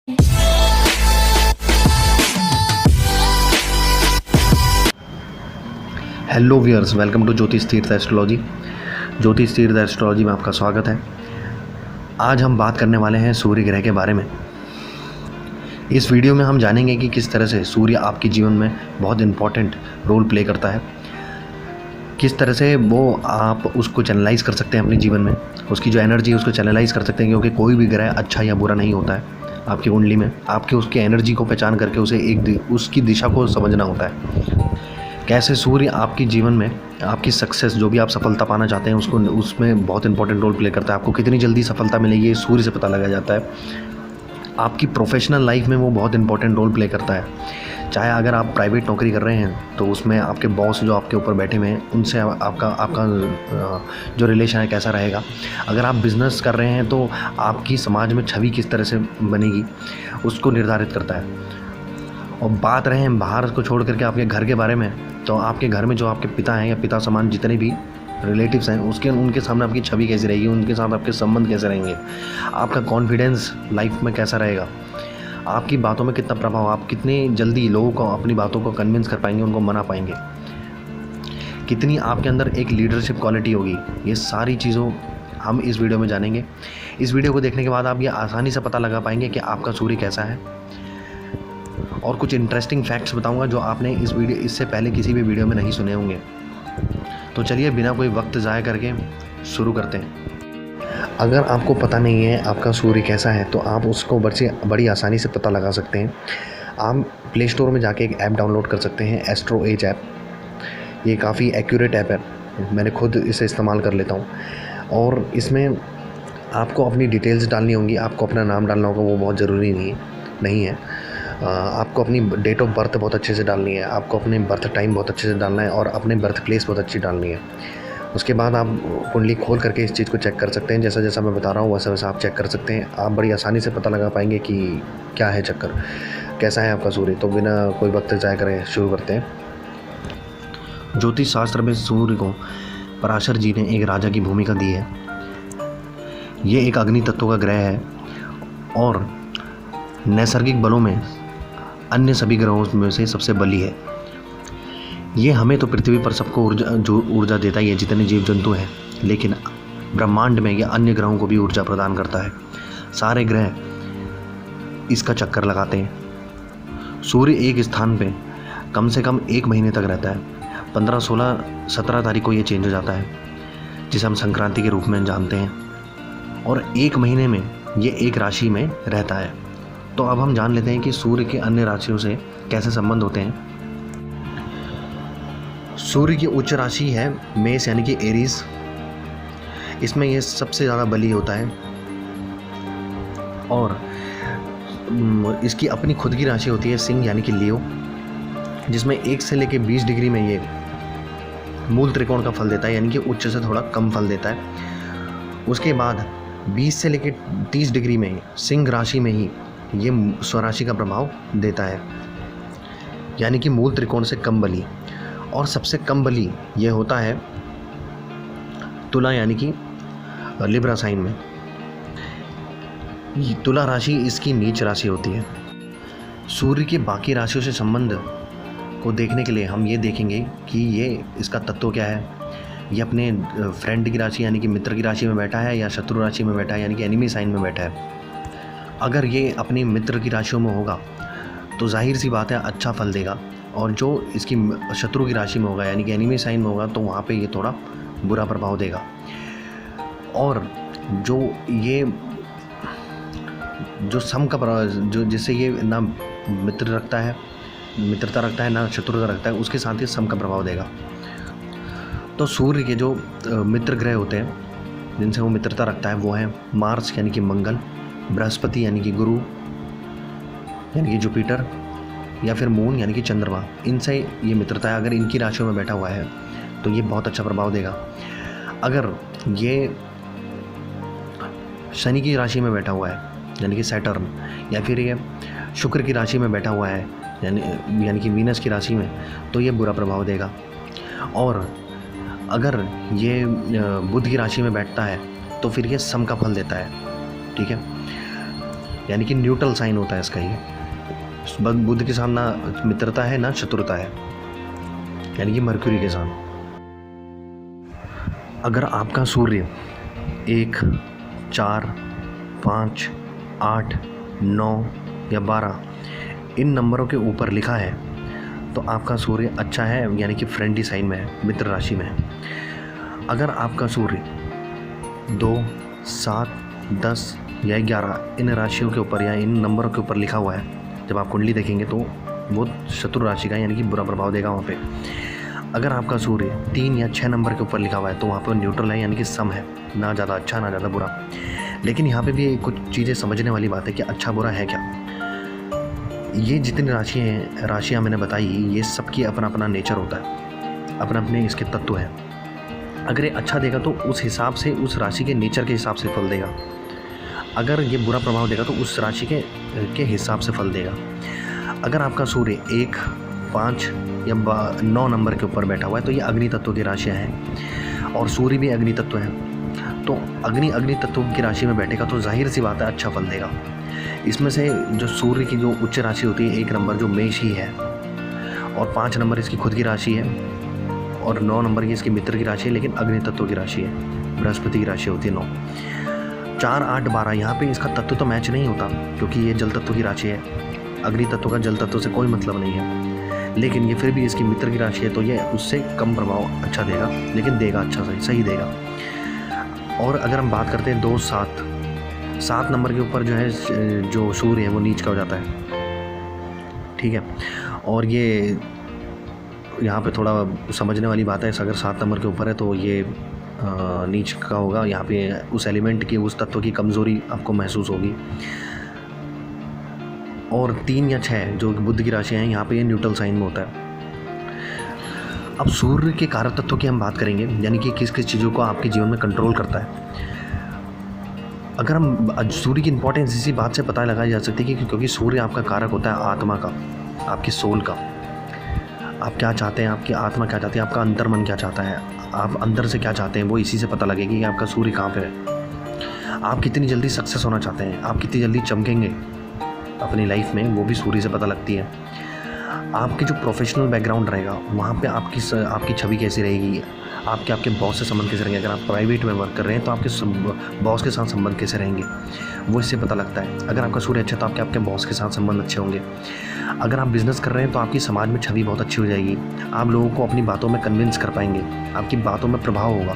Hello viewers, welcome to ज्योतिष तीर्थ astrology. ज्योतिष तीर्थ एस्ट्रोलॉजी में आपका स्वागत है। आज हम बात करने वाले हैं सूर्य ग्रह के बारे में। इस वीडियो में हम जानेंगे कि किस तरह से सूर्य आपके जीवन में बहुत इम्पॉर्टेंट रोल प्ले करता है, किस तरह से वो आप उसको चैनलाइज कर सकते हैं अपने जीवन में, उसकी जो एनर्जी है उसको चैनलाइज कर सकते हैं। क्योंकि कोई भी ग्रह अच्छा या बुरा नहीं होता है आपकी कुंडली में। आपके उसकी एनर्जी को पहचान करके उसे उसकी दिशा को समझना होता है। कैसे सूर्य आपके जीवन में आपकी सक्सेस, जो भी आप सफलता पाना चाहते हैं, उसमें बहुत इंपॉर्टेंट रोल प्ले करता है। आपको कितनी जल्दी सफलता मिलेगी ये सूर्य से पता लगा जाता है। आपकी प्रोफेशनल लाइफ में वो बहुत इंपॉर्टेंट रोल प्ले करता है। चाहे अगर आप प्राइवेट नौकरी कर रहे हैं तो उसमें आपके बॉस जो आपके ऊपर बैठे हुए हैं उनसे आपका जो रिलेशन है कैसा रहेगा। अगर आप बिज़नेस कर रहे हैं तो आपकी समाज में छवि किस तरह से बनेगी उसको निर्धारित करता है। और बात रहे बाहर को छोड़ करके आपके घर के बारे में, तो आपके घर में जो आपके पिता हैं या पिता समान जितने भी रिलेटिव्स हैं उनके सामने आपकी छवि कैसी रहेगी, उनके साथ आपके संबंध कैसे रहेंगे, आपका कॉन्फिडेंस लाइफ में कैसा रहेगा, आपकी बातों में कितना प्रभाव, आप कितनी जल्दी लोगों को अपनी बातों को कन्विंस कर पाएंगे, उनको मना पाएंगे, कितनी आपके अंदर एक लीडरशिप क्वालिटी होगी। ये सारी चीज़ों हम इस वीडियो में जानेंगे। इस वीडियो को देखने के बाद आप ये आसानी से पता लगा पाएंगे कि आपका सूर्य कैसा है। और कुछ इंटरेस्टिंग फैक्ट्स बताऊंगा जो आपने इससे पहले किसी भी वीडियो में नहीं सुने होंगे। तो चलिए बिना कोई वक्त ज़ाया करके शुरू करते हैं। अगर आपको पता नहीं है आपका सूर्य कैसा है तो आप उसको बड़ी आसानी से पता लगा सकते हैं। आप प्ले स्टोर में जाके एक ऐप डाउनलोड कर सकते हैं, एस्ट्रो एज ऐप। ये काफ़ी एक्यूरेट ऐप है, मैंने खुद इसे इस्तेमाल कर लेता हूँ। और इसमें आपको अपनी डिटेल्स डालनी होंगी, आपको अपना नाम डालना होगा, वो बहुत ज़रूरी नहीं है। आपको अपनी डेट ऑफ बर्थ बहुत अच्छे से डालनी है, आपको अपने बर्थ टाइम बहुत अच्छे से डालना है और अपने बर्थ प्लेस बहुत अच्छी डालनी है। उसके बाद आप कुंडली खोल करके इस चीज़ को चेक कर सकते हैं। जैसा जैसा मैं बता रहा हूँ वैसा वैसा आप चेक कर सकते हैं। आप बड़ी आसानी से पता लगा पाएंगे कि क्या है चक्कर, कैसा है आपका सूर्य। तो बिना कोई वक्त ज़ाया करें शुरू करते हैं। ज्योतिष शास्त्र में सूर्य को पराशर जी ने एक राजा की भूमिका दी है। ये एक अग्नि तत्व का ग्रह है और नैसर्गिक बलों में अन्य सभी ग्रहों में से सबसे बली है। ये हमें तो पृथ्वी पर सबको ऊर्जा देता ही है, जितने जीव जंतु हैं, लेकिन ब्रह्मांड में ये अन्य ग्रहों को भी ऊर्जा प्रदान करता है। सारे ग्रह इसका चक्कर लगाते हैं। सूर्य एक स्थान पे कम से कम 1 महीने तक रहता है। 15, 16, 17 तारीख को ये चेंज हो जाता है, जिसे हम संक्रांति के रूप में जानते हैं। और 1 महीने में ये एक राशि में रहता है। तो अब हम जान लेते हैं कि सूर्य के अन्य राशियों से कैसे संबंध होते हैं। सूर्य की उच्च राशि है मेष यानी कि एरीज। इसमें ये सबसे ज़्यादा बली होता है और इसकी अपनी खुद की राशि होती है सिंह यानी कि लियो, जिसमें 1 से लेकर 20 डिग्री में ये मूल त्रिकोण का फल देता है, यानी कि उच्च से थोड़ा कम फल देता है। उसके बाद 20 से लेकर 30 डिग्री में सिंह राशि में ही ये स्वराशि का प्रभाव देता है, यानी कि मूल त्रिकोण से कम बली। और सबसे कम बली ये होता है तुला यानी कि लिब्रा साइन में। तुला राशि इसकी नीच राशि होती है। सूर्य की बाकी राशियों से संबंध को देखने के लिए हम ये देखेंगे कि ये इसका तत्व क्या है। ये अपने फ्रेंड की राशि यानी कि मित्र की राशि में बैठा है या शत्रु राशि में बैठा है यानी कि एनिमी साइन में बैठा है। अगर ये अपनी मित्र की राशियों में होगा तो जाहिर सी बात है अच्छा फल देगा, और जो इसकी शत्रु की राशि में होगा यानी कि एनिमी साइन में होगा तो वहाँ पे ये थोड़ा बुरा प्रभाव देगा। और जो सम का जो जिससे ये ना मित्रता रखता है ना शत्रुता रखता है, उसके साथ ही सम का प्रभाव देगा। तो सूर्य के जो मित्र ग्रह होते हैं जिनसे वो मित्रता रखता है वो है मार्स यानी कि मंगल, बृहस्पति यानी कि गुरु यानी कि जुपिटर, या फिर मून यानी कि चंद्रमा। इनसे ये मित्रता है। अगर इनकी राशियों में बैठा हुआ है तो ये बहुत अच्छा प्रभाव देगा। अगर ये शनि की राशि में बैठा हुआ है यानी कि सैटर्न, या फिर ये शुक्र की राशि में बैठा हुआ है यानी कि वीनस की राशि में, तो ये बुरा प्रभाव देगा। और अगर ये बुध की राशि में बैठता है तो फिर ये सम का फल देता है। ठीक है। यानी कि न्यूट्रल साइन होता है इसका ये। बुध के साथ ना मित्रता है ना शत्रुता है, यानी कि मरक्यूरी के साथ। अगर आपका सूर्य 1, 4, 5, 8, 9 या 12 इन नंबरों के ऊपर लिखा है तो आपका सूर्य अच्छा है, यानी कि फ्रेंडली साइन में है, मित्र राशि में है। अगर आपका सूर्य 2, 7, 10 या 11 इन राशियों के ऊपर या इन नंबरों के ऊपर लिखा हुआ है, जब आप कुंडली देखेंगे तो वो शत्रु राशि का यानी कि बुरा प्रभाव देगा वहाँ पे। अगर आपका सूर्य 3 या 6 नंबर के ऊपर लिखा हुआ है तो वहाँ पर न्यूट्रल है, यानी कि सम है, ना ज़्यादा अच्छा ना ज़्यादा बुरा। लेकिन यहाँ पे भी कुछ चीज़ें समझने वाली बात है कि अच्छा बुरा है क्या। ये जितनी राशियाँ मैंने बताई, ये सबकी अपना अपना नेचर होता है, अपना अपने इसके तत्व हैं। अगर ये अच्छा देगा तो उस हिसाब से, उस राशि के नेचर के हिसाब से फल देगा। अगर ये बुरा प्रभाव देगा तो उस राशि के हिसाब से फल देगा। अगर आपका सूर्य 1, 5 या 9 नंबर के ऊपर बैठा हुआ है तो ये अग्नि तत्व की राशियाँ हैं और सूर्य भी अग्नि तत्व है। तो अग्नि तत्व की राशि में बैठेगा तो जाहिर सी बात है अच्छा फल देगा। इसमें से जो सूर्य की जो उच्च राशि होती है 1 नंबर जो मेष ही है, और 5 नंबर इसकी खुद की राशि है, और 9 नंबर की इसकी मित्र की राशि है, लेकिन अग्नि तत्व की राशि है, बृहस्पति की राशि होती है 9। 4, 8, 12 यहाँ पे इसका तत्व तो मैच नहीं होता क्योंकि ये जल तत्व की राशि है। अग्नि तत्व का जल तत्व से कोई मतलब नहीं है, लेकिन ये फिर भी इसकी मित्र की राशि है तो ये उससे कम प्रभाव अच्छा देगा, लेकिन देगा अच्छा सही देगा। और अगर हम बात करते हैं 2, 7 नंबर के ऊपर जो है जो सूर्य है वो नीच का हो जाता है, ठीक है। और ये यहाँ पे थोड़ा समझने वाली बात है, अगर 7 नंबर के ऊपर है तो ये नीच का होगा। यहाँ पे उस एलिमेंट की, उस तत्व की कमज़ोरी आपको महसूस होगी। और 3 या 6 जो बुध की राशि हैं, यहाँ पे ये न्यूट्रल साइन में होता है। अब सूर्य के कारक तत्वों की हम बात करेंगे, यानी कि किस किस चीज़ों को आपके जीवन में कंट्रोल करता है। अगर हम सूर्य की इंपॉर्टेंस इसी बात से पता लगाई जा सकती है कि क्योंकि सूर्य आपका कारक होता है आत्मा का, आपकी सोल का। आप क्या चाहते हैं, आपकी आत्मा क्या चाहती है, आपका अंतर्मन क्या चाहता है, आप अंदर से क्या चाहते हैं, वो इसी से पता लगेगी कि आपका सूर्य कहाँ पे है। आप कितनी जल्दी सक्सेस होना चाहते हैं, आप कितनी जल्दी चमकेंगे अपनी लाइफ में, वो भी सूर्य से पता लगती है। आपके जो प्रोफेशनल बैकग्राउंड रहेगा वहाँ पे आपकी छवि कैसी रहेगी, आपके बॉस से संबंध कैसे रहेंगे। अगर आप प्राइवेट में वर्क कर रहे हैं तो आपके बॉस के साथ संबंध कैसे रहेंगे, वो इससे पता लगता है। अगर आपका सूर्य अच्छा है तो आपके बॉस के साथ संबंध अच्छे होंगे। अगर आप बिज़नेस कर रहे हैं तो आपकी समाज में छवि बहुत अच्छी हो जाएगी, आप लोगों को अपनी बातों में कन्विंस कर पाएंगे, आपकी बातों में प्रभाव होगा।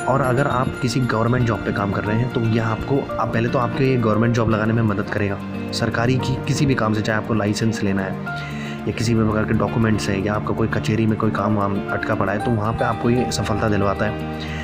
और अगर आप किसी गवर्नमेंट जॉब पे काम कर रहे हैं तो यह आपको पहले तो आपके गवर्नमेंट जॉब लगाने में मदद करेगा। सरकारी की किसी भी काम से, चाहे आपको लाइसेंस लेना है या किसी भी प्रकार के डॉक्यूमेंट्स है, या आपका कोई कचहरी में कोई काम अटका पड़ा है, तो वहाँ पे आपको ये सफलता दिलवाता है।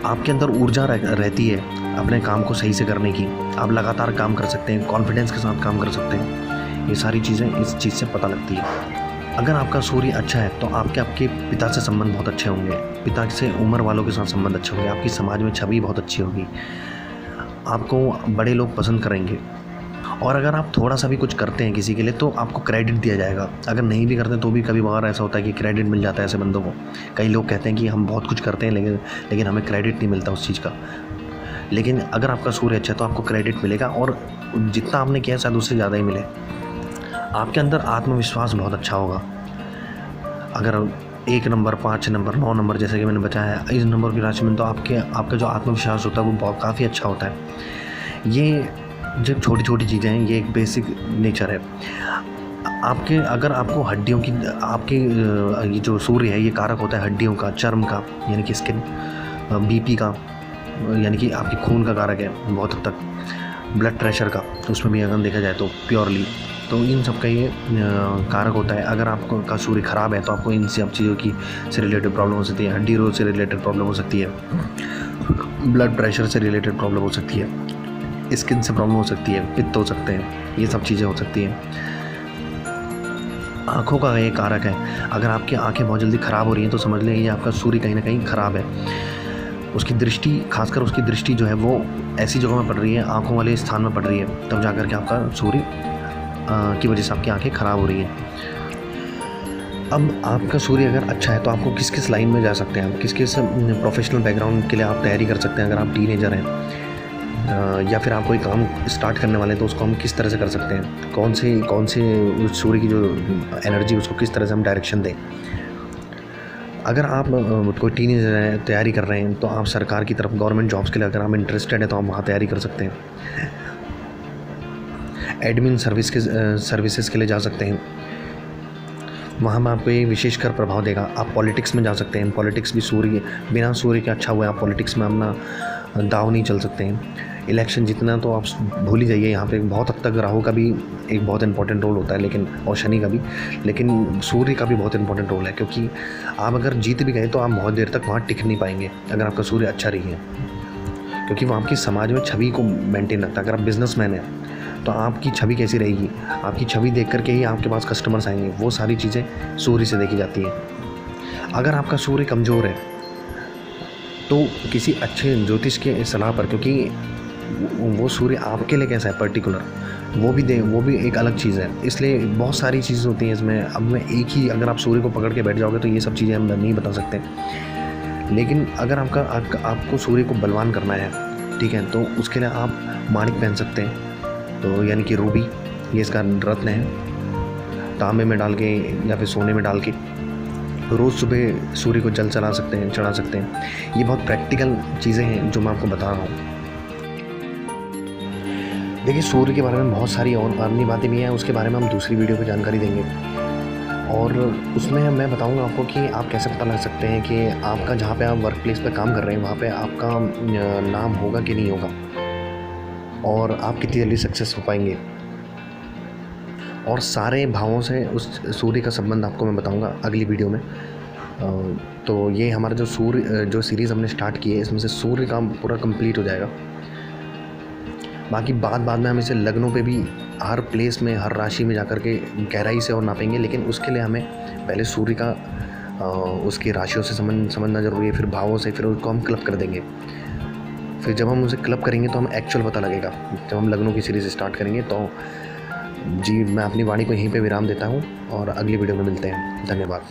आपके अंदर ऊर्जा रहती है अपने काम को सही से करने की, आप लगातार काम कर सकते हैं, कॉन्फिडेंस के साथ काम कर सकते हैं। ये सारी चीज़ें इस चीज़ से पता लगती है। अगर आपका सूर्य अच्छा है तो आपके पिता से संबंध बहुत अच्छे होंगे, पिता से उम्र वालों के साथ संबंध अच्छे होंगे, आपकी समाज में छवि बहुत अच्छी होगी, आपको बड़े लोग पसंद करेंगे। और अगर आप थोड़ा सा भी कुछ करते हैं किसी के लिए तो आपको क्रेडिट दिया जाएगा। अगर नहीं भी करते तो भी कभी बार ऐसा होता है कि क्रेडिट मिल जाता है ऐसे बंदों को। कई लोग कहते हैं कि हम बहुत कुछ करते हैं लेकिन हमें क्रेडिट नहीं मिलता उस चीज़ का। लेकिन अगर आपका सूर्य अच्छा है तो आपको क्रेडिट मिलेगा, और जितना आपने किया शायद उससे ज़्यादा ही मिले। आपके अंदर आत्मविश्वास बहुत अच्छा होगा। अगर 1 नंबर, 5 नंबर, 9 नंबर जैसे कि मैंने बताया, इस नंबर की राशि में तो आपका जो आत्मविश्वास होता है वो बहुत काफ़ी अच्छा होता है। ये जो छोटी छोटी चीज़ें हैं, ये एक बेसिक नेचर है आपके। अगर आपको हड्डियों की, आपके ये जो सूर्य है ये कारक होता है हड्डियों का, चर्म का, यानी कि स्किन, बीपी का, यानी कि आपकी खून का कारक है बहुत हद तक, ब्लड प्रेशर का, उसमें भी अगर देखा जाए तो प्योरली, तो इन सब का ये कारक होता है। अगर आपको का सूर्य ख़राब है तो आपको इन सब चीज़ों की से रिलेटेड प्रॉब्लम हो सकती है, हड्डी रोग से रिलेटेड प्रॉब्लम हो सकती है, ब्लड प्रेशर से रिलेटेड प्रॉब्लम हो सकती है, स्किन से प्रॉब्लम हो सकती है, पित्त हो सकते हैं, ये सब चीज़ें हो सकती हैं। आँखों का ये कारक है। अगर आपकी आँखें बहुत जल्दी ख़राब हो रही हैं तो समझ लें ये आपका सूर्य कहीं ना कहीं ख़राब है। उसकी दृष्टि, खासकर उसकी दृष्टि जो है वो ऐसी जगह में पड़ रही है, आँखों वाले स्थान में पड़ रही है, तब जाकर के आपका सूर्य की वजह से आपकी आंखें ख़राब हो रही हैं। अब आपका सूर्य अगर अच्छा है तो आपको किस किस लाइन में जा सकते हैं, आप किस किस प्रोफेशनल बैकग्राउंड के लिए आप तैयारी कर सकते हैं। अगर आप टीनेजर हैं या फिर आप कोई काम स्टार्ट करने वाले हैं तो उसको हम किस तरह से कर सकते हैं, कौन से उस सूर्य की जो एनर्जी उसको किस तरह से हम डायरेक्शन दें। अगर आप कोई टीनेजर है, तैयारी कर रहे हैं, तो आप सरकार की तरफ गवर्नमेंट जॉब्स के लिए अगर आप इंटरेस्टेड हैं तो आप वहाँ तैयारी कर सकते हैं। एडमिन सर्विसेज के लिए जा सकते हैं, वहाँ में आपको ये विशेषकर प्रभाव देगा। आप पॉलिटिक्स में जा सकते हैं, पॉलिटिक्स भी बिना सूर्य के अच्छा हुआ है, आप पॉलिटिक्स में अपना दाव नहीं चल सकते हैं। इलेक्शन जीतना तो आप भूल ही जाइए, यहाँ पे बहुत हद तक राहु का भी एक बहुत इंपॉर्टेंट रोल होता है, लेकिन और शनि का भी, लेकिन सूर्य का भी बहुत इंपॉर्टेंट रोल है, क्योंकि आप अगर जीत भी गए तो आप बहुत देर तक वहाँ टिक नहीं पाएंगे अगर आपका सूर्य अच्छा रही है, क्योंकि वो आपकी समाज में छवि को मेंटेन रखता है। अगर आप बिजनेसमैन हैं तो आपकी छवि कैसी रहेगी, आपकी छवि देख करके ही आपके पास कस्टमर्स आएंगे, वो सारी चीज़ें सूर्य से देखी जाती हैं। अगर आपका सूर्य कमज़ोर है तो किसी अच्छे ज्योतिष के सलाह पर, क्योंकि वो सूर्य आपके लिए कैसा है पर्टिकुलर, वो भी एक अलग चीज़ है, इसलिए बहुत सारी चीज़ें होती हैं इसमें। अब मैं एक ही, अगर आप सूर्य को पकड़ के बैठ जाओगे तो ये सब चीज़ें हम नहीं बता सकते, लेकिन अगर आपको सूर्य को बलवान करना है, ठीक है, तो उसके लिए आप माणिक पहन सकते हैं, तो यानी कि रूबी, ये इसका रत्न है, तांबे में डाल के या फिर सोने में डाल के रोज़ सुबह सूर्य को जल चढ़ा सकते हैं। ये बहुत प्रैक्टिकल चीज़ें हैं जो मैं आपको बता रहा हूँ। देखिए, सूर्य के बारे में बहुत सारी और अन्य बातें भी हैं, उसके बारे में हम दूसरी वीडियो पे जानकारी देंगे, और उसमें मैं बताऊंगा आपको कि आप कैसे पता लग सकते हैं कि आपका जहाँ पे आप वर्क प्लेस पे काम कर रहे हैं वहाँ पे आपका नाम होगा कि नहीं होगा, और आप कितनी जल्दी सक्सेस हो पाएंगे। और सारे भावों से उस सूर्य का संबंध आपको मैं बताऊंगा अगली वीडियो में। तो ये हमारा जो सीरीज़ हमने स्टार्ट की है, इसमें से सूर्य का पूरा कंप्लीट हो जाएगा। बाकी बाद में हम इसे लग्नों पे भी हर प्लेस में, हर राशि में जाकर के गहराई से और नापेंगे, लेकिन उसके लिए हमें पहले सूर्य का उसकी राशियों से समझना ज़रूरी है, फिर भावों से, फिर उसको हम क्लब कर देंगे। फिर जब हम उसे क्लब करेंगे तो हमें एक्चुअल पता लगेगा। जब हम लग्नों की सीरीज़ स्टार्ट करेंगे तो जी, मैं अपनी वाणी को यहीं पे विराम देता हूँ और अगली वीडियो में मिलते हैं। धन्यवाद।